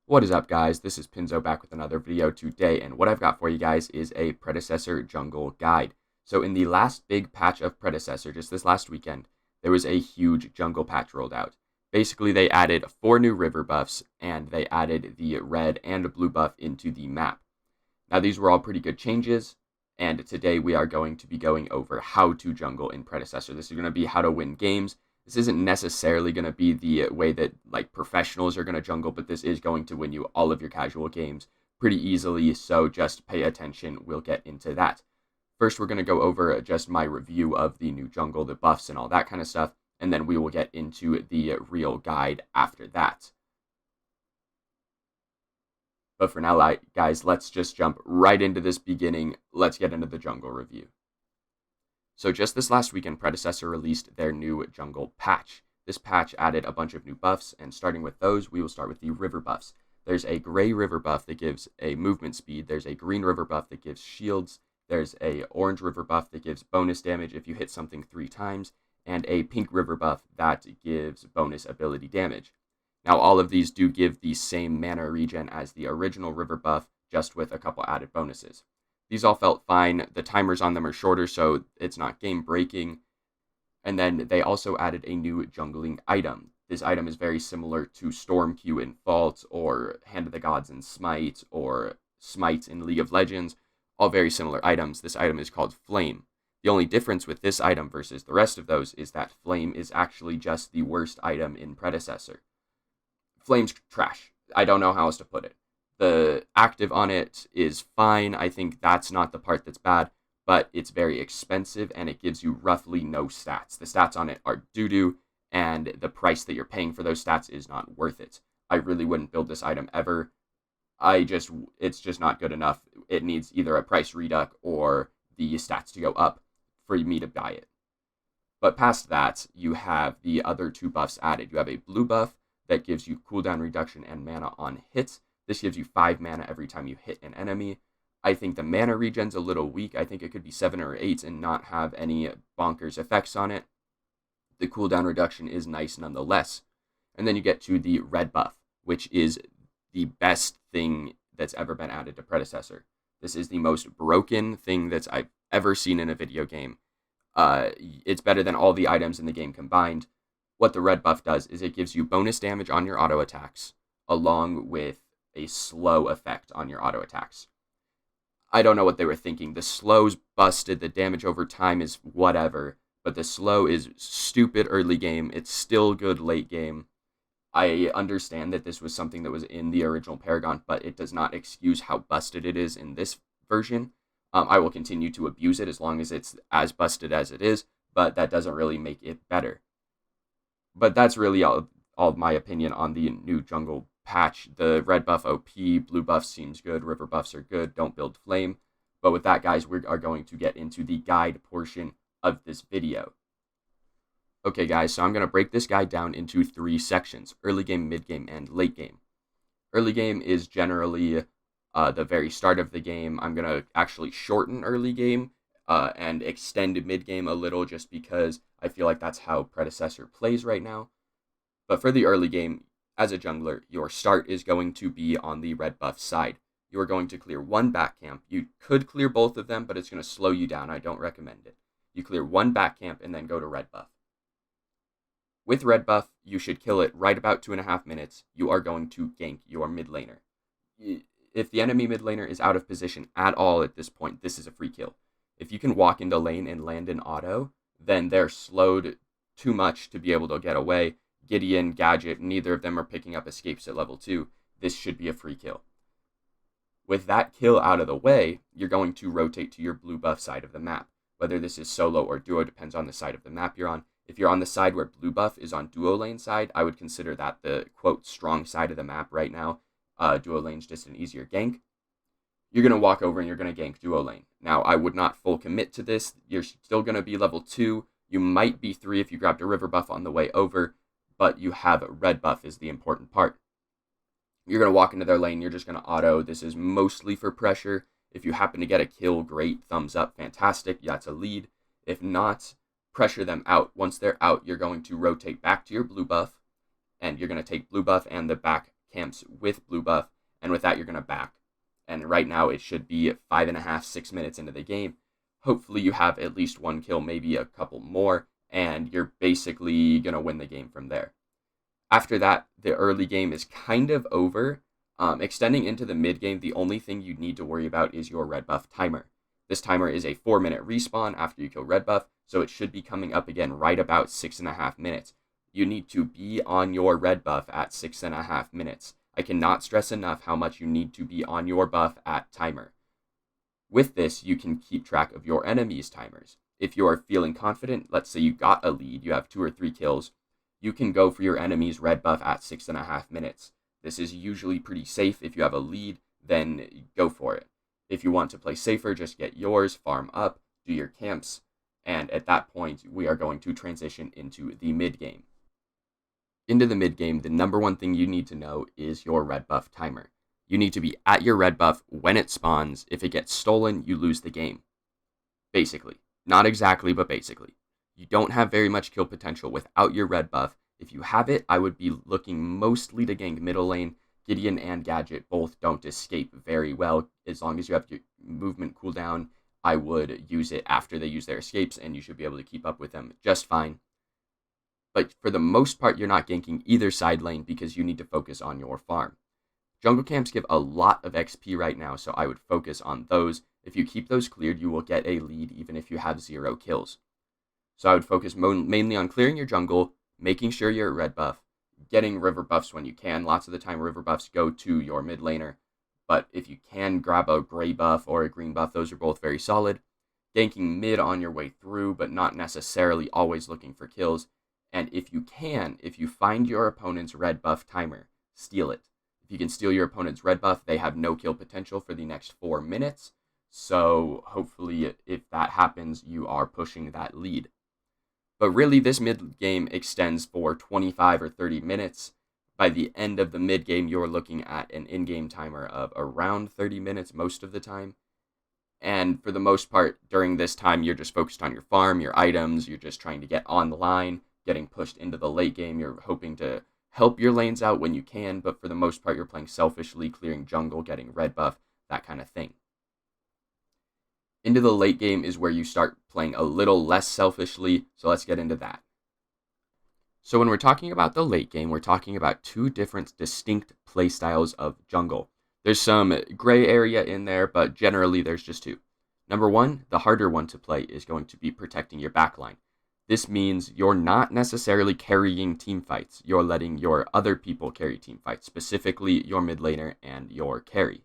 What is up, guys? This is Pinzo back with another video today, and what I've got for you guys is a Predecessor jungle guide. So in the last big patch of Predecessor, just this last weekend, there was a huge jungle patch rolled out. Basically, they added 4 new river buffs, and they added the red and blue buff into the map. Now, these were all pretty good changes, and today we are going to be going over how to jungle in Predecessor. This is going to be how to win games. This isn't necessarily going to be the way that professionals are going to jungle, but this is going to win you all of your casual games pretty easily, so just pay attention. We'll get into that. First, we're going to go over just my review of the new jungle, the buffs and all that kind of stuff, and then we will get into the real guide after that. But for now, guys, let's just jump right into this beginning. Let's get into the jungle review. So just this last weekend, Predecessor released their new jungle patch. This patch added a bunch of new buffs, and starting with those, we will start with the river buffs. There's a gray river buff that gives a movement speed. There's a green river buff that gives shields. There's a orange river buff that gives bonus damage if you hit something 3 times, and a pink river buff that gives bonus ability damage. Now, all of these do give the same mana regen as the original river buff, just with a couple added bonuses. These all felt fine. The timers on them are shorter, so it's not game breaking. And then they also added a new jungling item. This item is very similar to Storm Q in Vault, or Hand of the Gods in Smite, or Smite in League of Legends. All very similar items. This item is called Flame. The only difference with this item versus the rest of those is that Flame is actually just the worst item in Predecessor. Flame's trash. I don't know how else to put it. The active on it is fine. I think that's not the part that's bad, but it's very expensive and it gives you roughly no stats. The stats on it are doo-doo, and the price that you're paying for those stats is not worth it. I really wouldn't build this item ever. It's just not good enough. It needs either a price reduct or the stats to go up for me to buy it. But past that, you have the other 2 buffs added. You have a blue buff that gives you cooldown reduction and mana on hits. This gives you 5 mana every time you hit an enemy. I think the mana regen's a little weak. I think it could be 7 or 8 and not have any bonkers effects on it. The cooldown reduction is nice nonetheless. And then you get to the red buff, which is the best thing that's ever been added to Predecessor. This is the most broken thing that I've ever seen in a video game. It's better than all the items in the game combined. What the red buff does is it gives you bonus damage on your auto attacks, along with a slow effect on your auto attacks. I don't know what they were thinking. The slow's busted, the damage over time is whatever, but the slow is stupid early game. It's still good late game. I understand that this was something that was in the original Paragon, but it does not excuse how busted it is in this version. I will continue to abuse it as long as it's as busted as it is, but that doesn't really make it better. But that's really all of my opinion on the new jungle patch. The red buff OP, blue buff seems good, river buffs are good, don't build flame. But with that, guys, we are going to get into the guide portion of this video. Okay, guys, so I'm going to break this guide down into 3 sections: early game, mid game, and late game. Early game is generally the very start of the game. I'm going to actually shorten early game and extend mid game a little, just because I feel like that's how Predecessor plays right now. But for the early game, as a jungler, your start is going to be on the red buff side. You are going to clear 1 back camp. You could clear both of them, but it's going to slow you down. I don't recommend it. You clear 1 back camp and then go to red buff. With red buff, you should kill it right about 2.5 minutes. You are going to gank your mid laner. If the enemy mid laner is out of position at all at this point, this is a free kill. If you can walk into lane and land an auto, then they're slowed too much to be able to get away. Gideon, Gadget, neither of them are picking up escapes at level 2. This should be a free kill. With that kill out of the way, you're going to rotate to your blue buff side of the map. Whether this is solo or duo depends on the side of the map you're on. If you're on the side where blue buff is on duo lane side, I would consider that the, quote, strong side of the map right now. Duo lane's just an easier gank. You're going to walk over and you're going to gank duo lane. Now, I would not full commit to this. You're still going to be level 2. You might be 3 if you grabbed a river buff on the way over, but you have a red buff is the important part. You're going to walk into their lane. You're just going to auto. This is mostly for pressure. If you happen to get a kill, great. Thumbs up. Fantastic. That's a lead. If not, pressure them out. Once they're out, you're going to rotate back to your blue buff, and you're going to take blue buff and the back camps with blue buff, and with that you're going to back. And right now it should be 5.5, 6 minutes into the game. Hopefully you have at least one kill, maybe a couple more, and you're basically going to win the game from there. After that, the early game is kind of over. Extending into the mid game, the only thing you need to worry about is your red buff timer. This timer is a 4-minute respawn after you kill red buff, so it should be coming up again right about 6.5 minutes. You need to be on your red buff at 6.5 minutes. I cannot stress enough how much you need to be on your buff at timer. With this, you can keep track of your enemy's timers. If you are feeling confident, let's say you got a lead, you have 2 or 3 kills, you can go for your enemy's red buff at 6.5 minutes. This is usually pretty safe. If you have a lead, then go for it. If you want to play safer, just get yours, farm up, do your camps, and at that point, we are going to transition into the mid game. Into the mid game, the number one thing you need to know is your red buff timer. You need to be at your red buff when it spawns. If it gets stolen, you lose the game. Basically. Not exactly, but basically. You don't have very much kill potential without your red buff. If you have it, I would be looking mostly to gank middle lane. Gideon and Gadget both don't escape very well. As long as you have your movement cooldown, I would use it after they use their escapes, and you should be able to keep up with them just fine. But for the most part, you're not ganking either side lane because you need to focus on your farm. Jungle camps give a lot of XP right now, so I would focus on those. If you keep those cleared, you will get a lead even if you have 0 kills. So I would focus mainly on clearing your jungle, making sure you're at red buff, getting river buffs when you can. Lots of the time river buffs go to your mid laner, but if you can grab a gray buff or a green buff, those are both very solid. Ganking mid on your way through, but not necessarily always looking for kills. And if you find your opponent's red buff timer, steal it. If you can steal your opponent's red buff, they have no kill potential for the next 4 minutes. So hopefully if that happens, you are pushing that lead. But really, this mid game extends for 25 or 30 minutes. By the end of the mid game, you're looking at an in-game timer of around 30 minutes most of the time. And for the most part, during this time, you're just focused on your farm, your items, you're just trying to get on the line, getting pushed into the late game. You're hoping to help your lanes out when you can, but for the most part, you're playing selfishly, clearing jungle, getting red buff, that kind of thing. Into the late game is where you start playing a little less selfishly, so let's get into that. So when we're talking about the late game, we're talking about 2 different distinct playstyles of jungle. There's some gray area in there, but generally there's just 2. Number 1, the harder one to play, is going to be protecting your backline. This means you're not necessarily carrying team fights. You're letting your other people carry team fights, specifically your mid laner and your carry.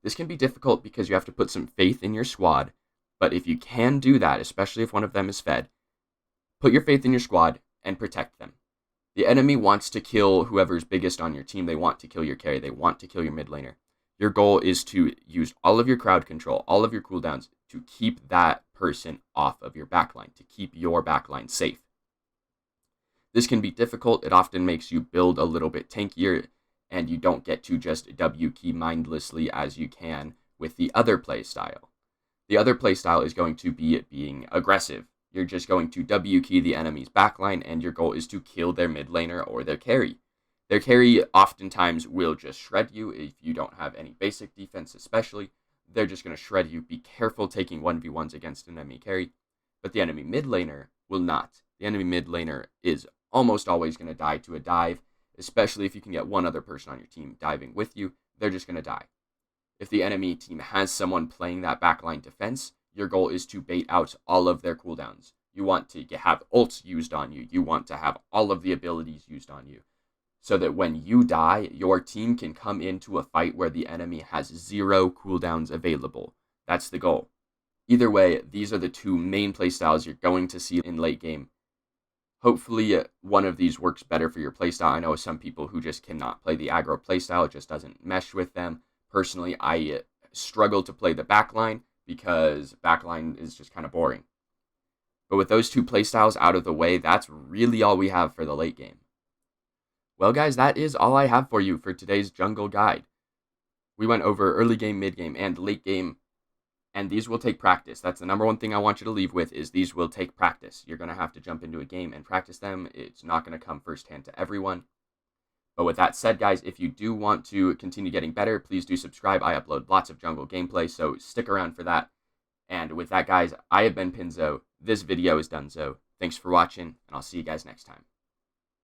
This can be difficult because you have to put some faith in your squad, but if you can do that, especially if one of them is fed, put your faith in your squad and protect them. The enemy wants to kill whoever's biggest on your team. They want to kill your carry. They want to kill your mid laner. Your goal is to use all of your crowd control, all of your cooldowns, to keep that person off of your backline, to keep your backline safe. This can be difficult. It often makes you build a little bit tankier, and you don't get to just W key mindlessly as you can with the other play style. The other play style is going to be being aggressive. You're just going to W key the enemy's backline, and your goal is to kill their mid laner or their carry. Their carry oftentimes will just shred you if you don't have any basic defense especially. They're just going to shred you. Be careful taking 1v1s against an enemy carry. But the enemy mid laner will not. The enemy mid laner is almost always going to die to a dive, especially if you can get one other person on your team diving with you. They're just going to die. If the enemy team has someone playing that backline defense, your goal is to bait out all of their cooldowns. You want to have ults used on you. You want to have all of the abilities used on you, so that when you die, your team can come into a fight where the enemy has 0 cooldowns available. That's the goal. Either way, these are the 2 main playstyles you're going to see in late game. Hopefully, one of these works better for your playstyle. I know some people who just cannot play the aggro playstyle. It just doesn't mesh with them. Personally, I struggle to play the backline because backline is just kind of boring. But with those 2 playstyles out of the way, that's really all we have for the late game. Well, guys, that is all I have for you for today's jungle guide. We went over early game, mid game, and late game, and these will take practice. That's the number one thing I want you to leave with, is these will take practice. You're going to have to jump into a game and practice them. It's not going to come firsthand to everyone. But with that said, guys, if you do want to continue getting better, please do subscribe. I upload lots of jungle gameplay, so stick around for that. And with that, guys, I have been Pinzo. This video is done, so thanks for watching, and I'll see you guys next time.